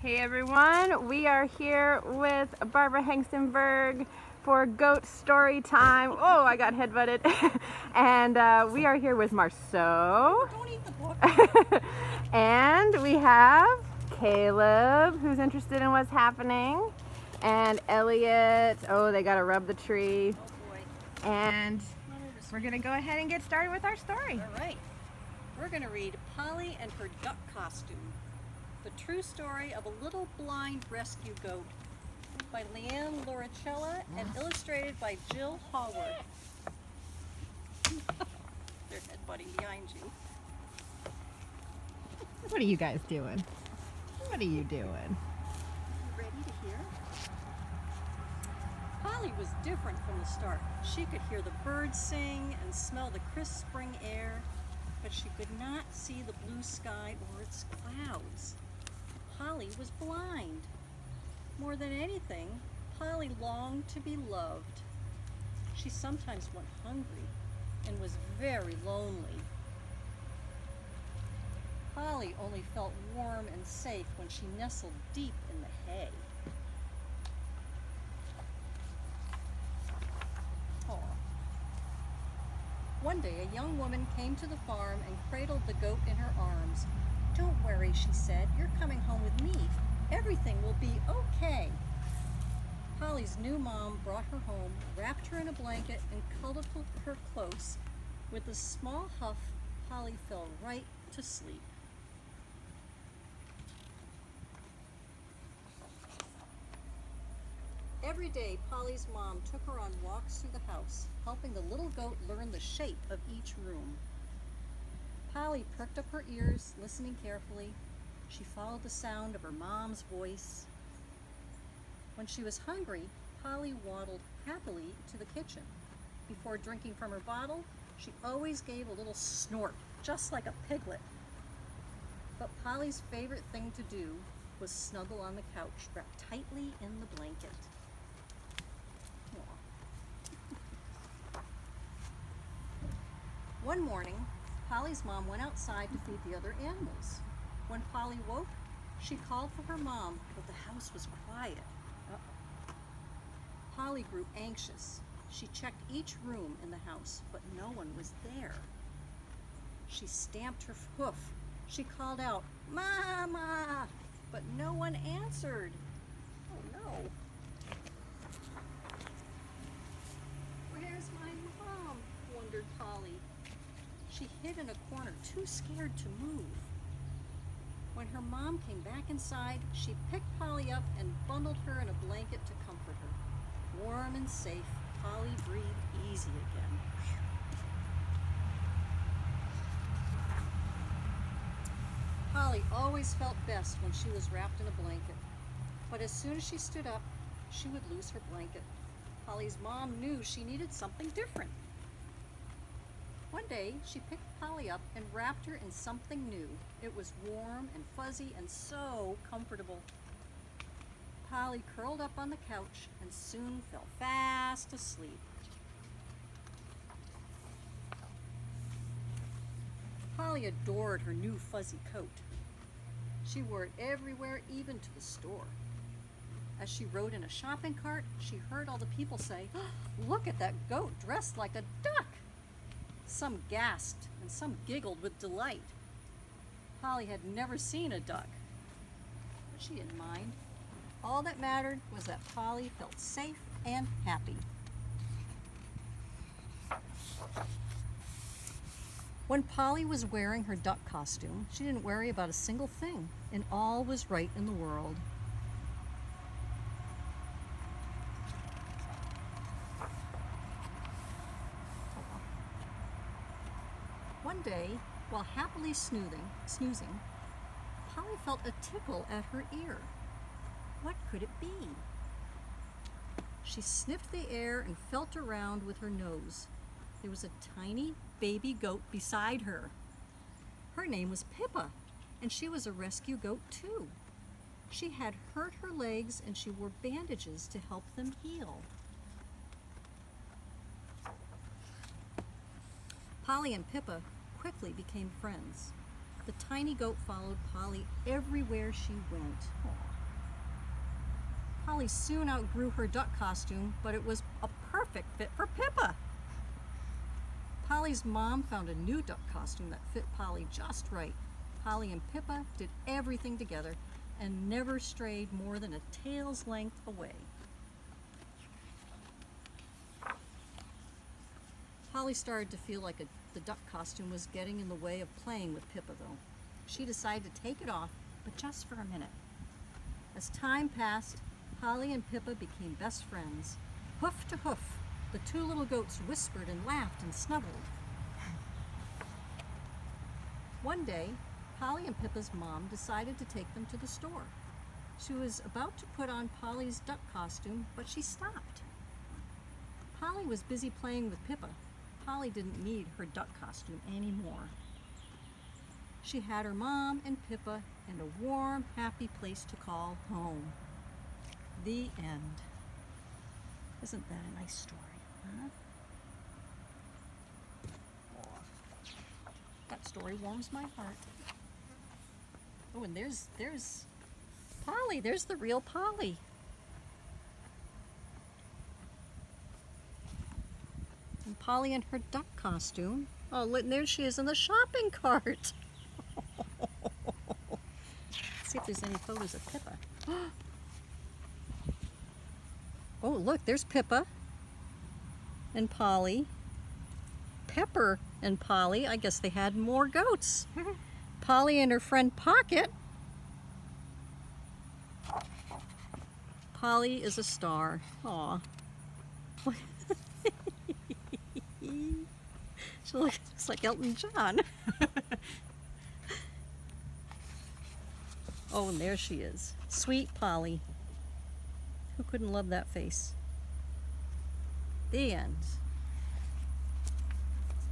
Hey everyone, we are here with Barbara Hengstenberg for Goat Story Time. Oh, I got headbutted. And we are here with Marceau. Don't eat the book. And we have Caleb, who's interested in what's happening. And Elliot, oh, they gotta rub the tree. Oh boy. And we're gonna go ahead and get started with our story. All right. We're going to read Polly and Her Duck Costume, the true story of a little blind rescue goat, by Leanne Loricella and illustrated by Jill Howard. They're headbutting behind you. What are you guys doing? What are you doing? You ready to hear? Polly was different from the start. She could hear the birds sing and smell the crisp spring air, but she could not see the blue sky or its clouds. Polly was blind. More than anything, Polly longed to be loved. She sometimes went hungry and was very lonely. Polly only felt warm and safe when she nestled deep in the hay. One day, a young woman came to the farm and cradled the goat in her arms. "Don't worry," she said. "You're coming home with me. Everything will be okay." Polly's new mom brought her home, wrapped her in a blanket, and cuddled her close. With a small huff, Polly fell right to sleep. Every day, Polly's mom took her on walks through the house, helping the little goat learn the shape of each room. Polly perked up her ears, listening carefully. She followed the sound of her mom's voice. When she was hungry, Polly waddled happily to the kitchen. Before drinking from her bottle, she always gave a little snort, just like a piglet. But Polly's favorite thing to do was snuggle on the couch, wrapped tightly in the blanket. One morning, Polly's mom went outside to feed the other animals. When Polly woke, she called for her mom, but the house was quiet. Polly grew anxious. She checked each room in the house, but no one was there. She stamped her hoof. She called out, "Mama!" but no one answered. Oh no. "Where's my mom?" wondered Polly. She hid in a corner, too scared to move. When her mom came back inside, she picked Polly up and bundled her in a blanket to comfort her. Warm and safe, Polly breathed easy again. Polly always felt best when she was wrapped in a blanket, but as soon as she stood up, she would lose her blanket. Polly's mom knew she needed something different. One day, she picked Polly up and wrapped her in something new. It was warm and fuzzy and so comfortable. Polly curled up on the couch and soon fell fast asleep. Polly adored her new fuzzy coat. She wore it everywhere, even to the store. As she rode in a shopping cart, she heard all the people say, "Look at that goat dressed like a duck." Some gasped and some giggled with delight. Polly had never seen a duck, but she didn't mind. All that mattered was that Polly felt safe and happy. When Polly was wearing her duck costume, she didn't worry about a single thing, and all was right in the world. One day, while happily snoozing, Polly felt a tickle at her ear. What could it be? She sniffed the air and felt around with her nose. There was a tiny baby goat beside her. Her name was Pippa, and she was a rescue goat too. She had hurt her legs and she wore bandages to help them heal. Polly and Pippa quickly became friends. The tiny goat followed Polly everywhere she went. Polly soon outgrew her duck costume, but it was a perfect fit for Pippa. Polly's mom found a new duck costume that fit Polly just right. Polly and Pippa did everything together and never strayed more than a tail's length away. Polly started to feel like the duck costume was getting in the way of playing with Pippa, though. She decided to take it off, but just for a minute. As time passed, Polly and Pippa became best friends. Hoof to hoof, the two little goats whispered and laughed and snuggled. One day, Polly and Pippa's mom decided to take them to the store. She was about to put on Polly's duck costume, but she stopped. Polly was busy playing with Pippa. Polly didn't need her duck costume anymore. She had her mom and Pippa and a warm, happy place to call home. The end. Isn't that a nice story, huh? Oh, that story warms my heart. Oh, and there's Polly. There's the real Polly. And Polly in her duck costume. Oh, look, there she is in the shopping cart. Let's see if there's any photos of Pippa. Oh, look, there's Pippa and Polly. Pepper and Polly. I guess they had more goats. Polly and her friend Pocket. Polly is a star. Aw. She looks like Elton John. Oh, and there she is. Sweet Polly. Who couldn't love that face? The end.